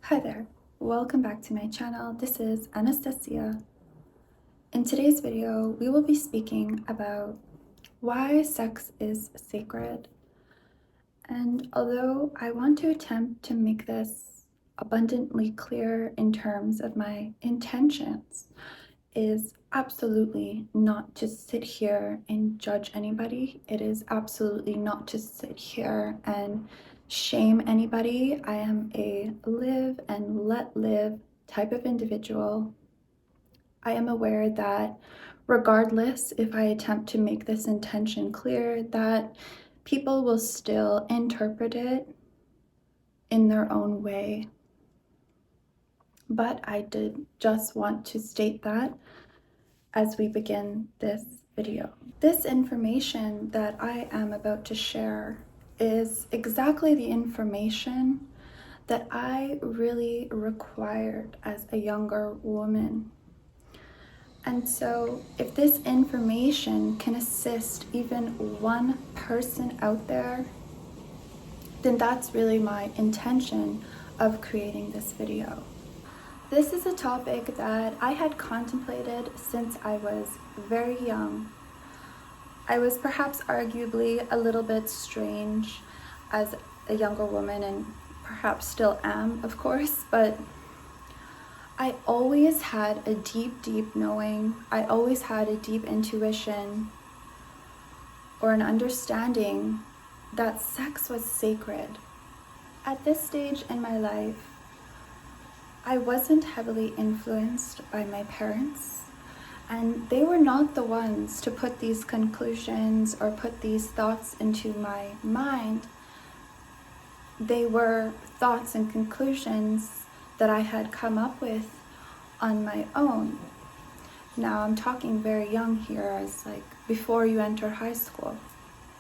Hi there, welcome back to my channel. This is Anastasia. In today's video, we will be speaking about why sex is sacred. And although I want to attempt to make this abundantly clear in terms of my intentions, is absolutely not to sit here and judge anybody. It is absolutely not to sit here and shame anybody. I am a live and let live type of individual. I am aware that regardless if I attempt to make this intention clear, that people will still interpret it in their own way. But I did just want to state that as we begin this video. This information that I am about to share is exactly the information that I really required as a younger woman. And so if this information can assist even one person out there, then that's really my intention of creating this video. This is a topic that I had contemplated since I was very young. I was perhaps arguably a little bit strange as a younger woman, and perhaps still am, of course, but I always had a deep knowing. I always had a deep intuition or an understanding that sex was sacred. At this stage in my life, I wasn't heavily influenced by my parents, and they were not the ones to put these conclusions or put these thoughts into my mind. They were thoughts and conclusions that I had come up with on my own. Now I'm talking very young here, as like before you enter high school.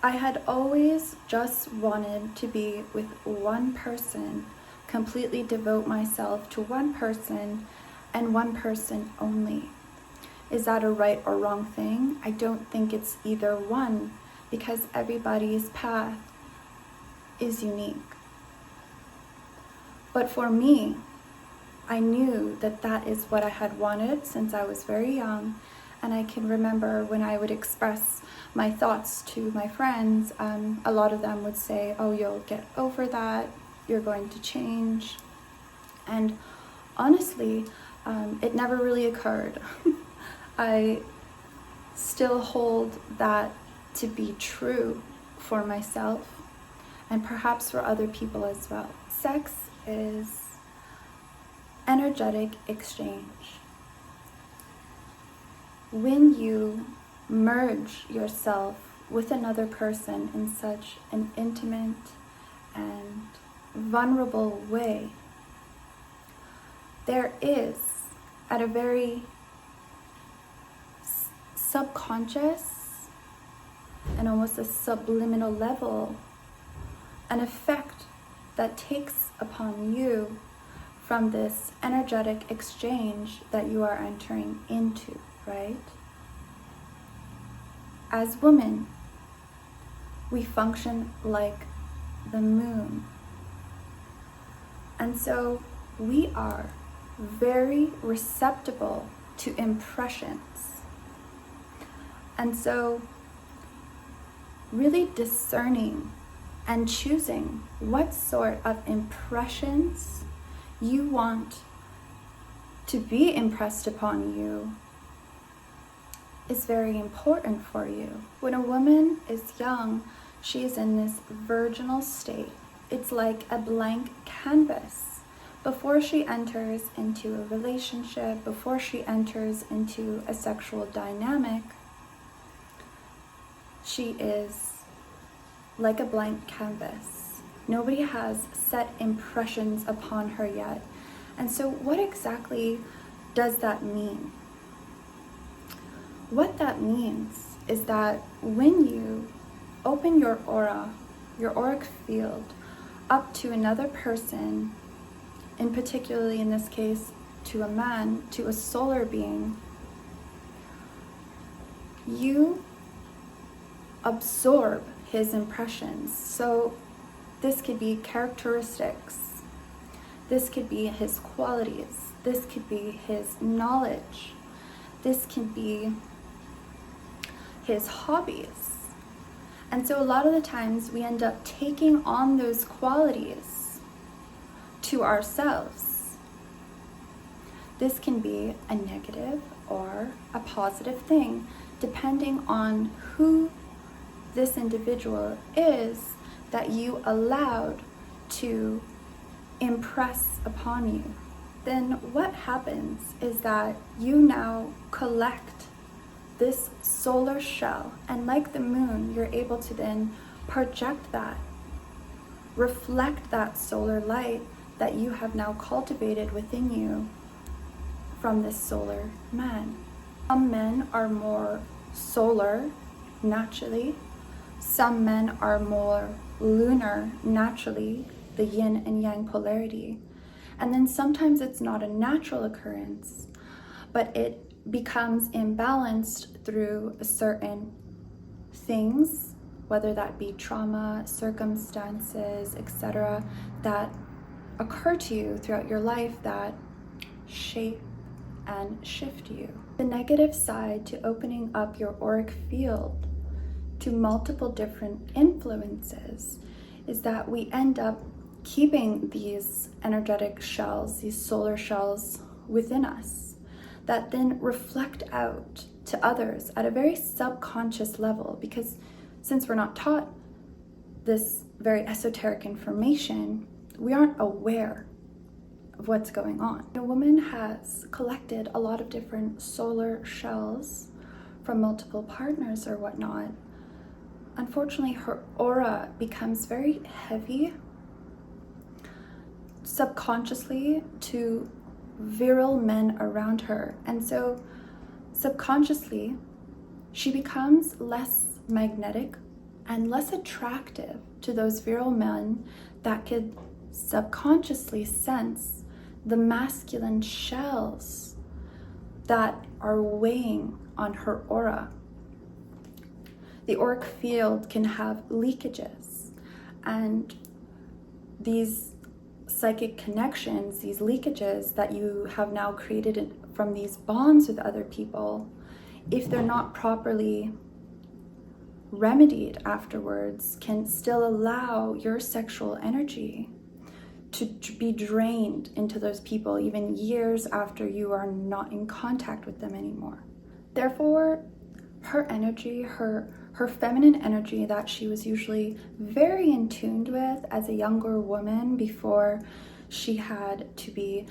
I had always just wanted to be with one person, completely devote myself to one person and one person only. Is that a right or wrong thing? I don't think it's either one, because everybody's path is unique. But for me, I knew that that is what I had wanted since I was very young. And I can remember when I would express my thoughts to my friends, a lot of them would say, "Oh, you'll get over that. You're going to change." And honestly, it never really occurred. I still hold that to be true for myself and perhaps for other people as well. Sex is energetic exchange. When you merge yourself with another person in such an intimate and vulnerable way, there is, at a very subconscious and almost a subliminal level, an effect that takes upon you from this energetic exchange that you are entering into, right? As women, we function like the moon. And so we are very receptive to impressions. And so really discerning and choosing what sort of impressions you want to be impressed upon you is very important for you. When a woman is young, she is in this virginal state. It's like a blank canvas. Before she enters into a relationship, before she enters into a sexual dynamic, she is like a blank canvas. Nobody has set impressions upon her yet. And so what exactly does that mean? What that means is that when you open your aura, your auric field, up to another person, and particularly in this case, to a man, to a solar being, you absorb his impressions. So this could be characteristics. This could be his qualities. This could be his knowledge. This can be his hobbies. And so a lot of the times we end up taking on those qualities to ourselves. This can be a negative or a positive thing, depending on who this individual is that you allowed to impress upon you. Then what happens is that you now collect this solar shell, and like the moon, you're able to then project that, reflect that solar light that you have now cultivated within you from this solar man. Some men are more solar naturally. Some men are more lunar naturally, the yin and yang polarity. And then sometimes it's not a natural occurrence, but it becomes imbalanced through certain things, whether that be trauma, circumstances, etc., that occur to you throughout your life that shape and shift you. The negative side to opening up your auric field to multiple different influences is that we end up keeping these energetic shells, these solar shells within us that then reflect out to others at a very subconscious level, because since we're not taught this very esoteric information, we aren't aware of what's going on. A woman has collected a lot of different solar shells from multiple partners or whatnot. Unfortunately, her aura becomes very heavy subconsciously to virile men around her. And so subconsciously, she becomes less magnetic and less attractive to those virile men that could subconsciously sense the masculine shells that are weighing on her aura. The auric field can have leakages, and these psychic connections, these leakages that you have now created from these bonds with other people, if they're not properly remedied afterwards, can still allow your sexual energy to be drained into those people even years after you are not in contact with them anymore. Therefore, her energy, her feminine energy that she was usually very in tune with as a younger woman before she had to be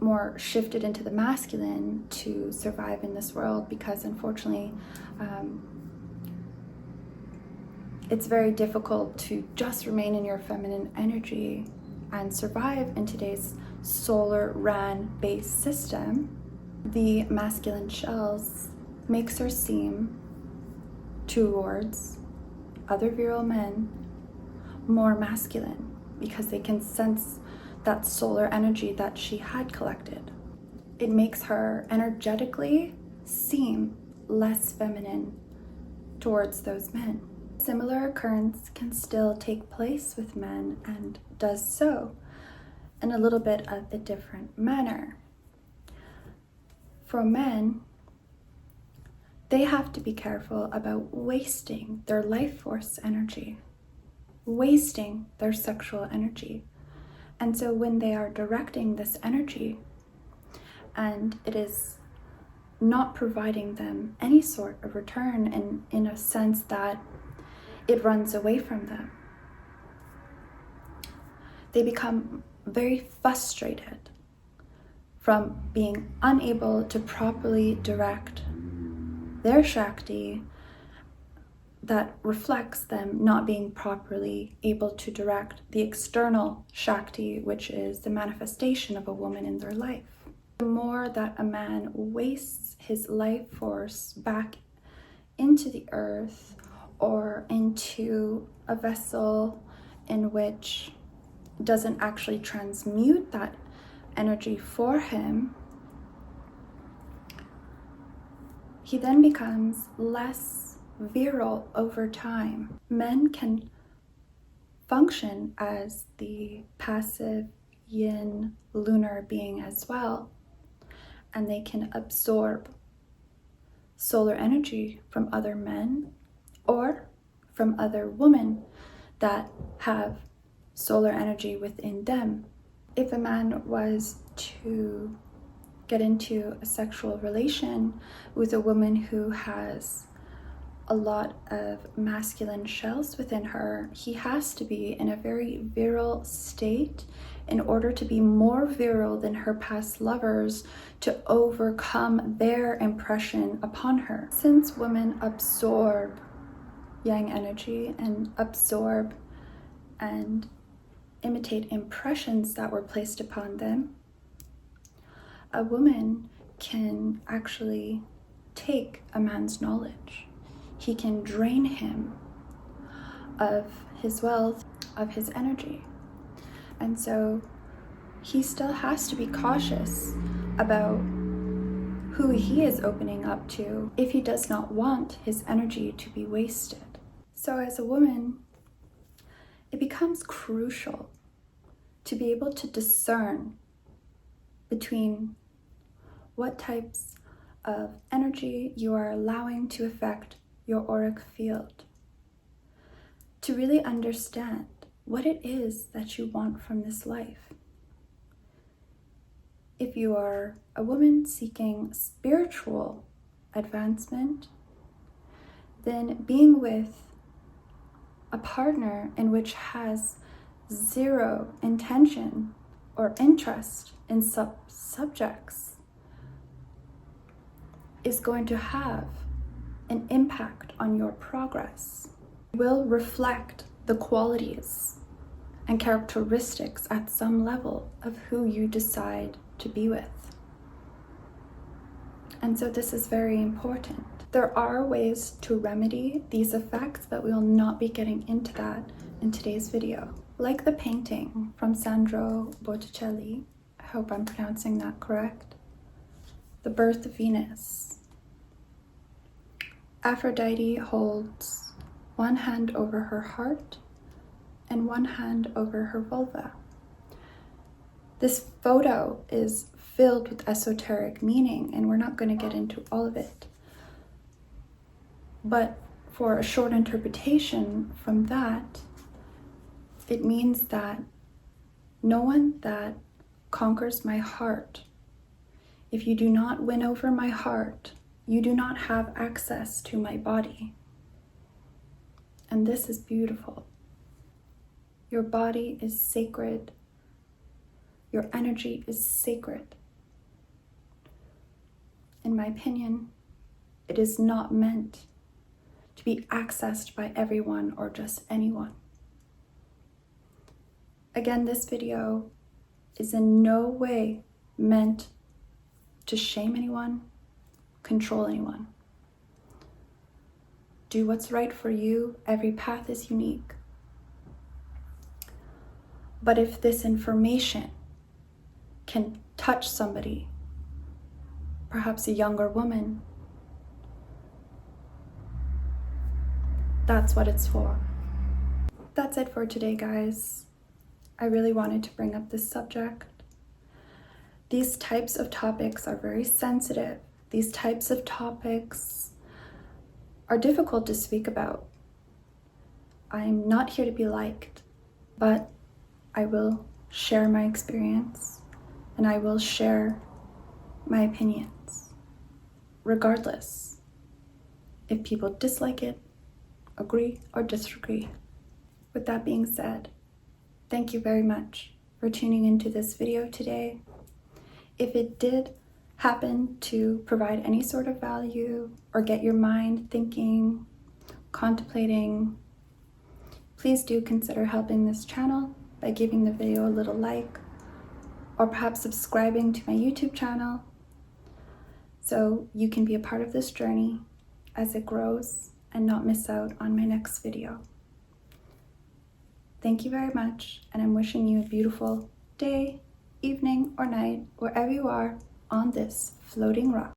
more shifted into the masculine to survive in this world, because unfortunately it's very difficult to just remain in your feminine energy and survive in today's solar ran based system. The masculine shells makes her seem towards other virile men more masculine, because they can sense that solar energy that she had collected. It makes her energetically seem less feminine towards those men. Similar occurrence can still take place with men, and does so in a little bit of a different manner. For men, they have to be careful about wasting their life force energy, wasting their sexual energy. And so when they are directing this energy and it is not providing them any sort of return, and in a sense that it runs away from them, they become very frustrated from being unable to properly direct their Shakti, that reflects them not being properly able to direct the external Shakti, which is the manifestation of a woman in their life. The more that a man wastes his life force back into the earth or into a vessel in which doesn't actually transmute that energy for him, he then becomes less virile over time. Men can function as the passive yin lunar being as well, and they can absorb solar energy from other men or from other women that have solar energy within them. If a man was to get into a sexual relation with a woman who has a lot of masculine shells within her, he has to be in a very virile state in order to be more virile than her past lovers to overcome their impression upon her. Since women absorb yang energy and absorb and imitate impressions that were placed upon them, a woman can actually take a man's knowledge. He can drain him of his wealth, of his energy. And so he still has to be cautious about who he is opening up to if he does not want his energy to be wasted. So as a woman, it becomes crucial to be able to discern between what types of energy you are allowing to affect your auric field, to really understand what it is that you want from this life. If you are a woman seeking spiritual advancement, then being with a partner in which has zero intention or interest in subjects is going to have an impact on your progress. It will reflect the qualities and characteristics at some level of who you decide to be with. And so this is very important. There are ways to remedy these effects, but we will not be getting into that in today's video. Like the painting from Sandro Botticelli, I hope I'm pronouncing that correct, The Birth of Venus. Aphrodite holds one hand over her heart and one hand over her vulva. This photo is filled with esoteric meaning, and we're not going to get into all of it. But for a short interpretation from that, it means that no one that conquers my heart, if you do not win over my heart, you do not have access to my body. And this is beautiful. Your body is sacred. Your energy is sacred. In my opinion, it is not meant to be accessed by everyone or just anyone. Again, this video is in no way meant to shame anyone, control anyone. Do what's right for you. Every path is unique. But if this information can touch somebody, perhaps a younger woman, that's what it's for. That's it for today, guys. I really wanted to bring up this subject. These types of topics are very sensitive. These types of topics are difficult to speak about. I'm not here to be liked, but I will share my experience and I will share my opinions, regardless if people dislike it, agree, or disagree. With that being said, thank you very much for tuning into this video today. If it did happen to provide any sort of value or get your mind thinking, contemplating, please do consider helping this channel by giving the video a little like, or perhaps subscribing to my YouTube channel so you can be a part of this journey as it grows and not miss out on my next video. Thank you very much, and I'm wishing you a beautiful day, evening, or night, wherever you are on this floating rock.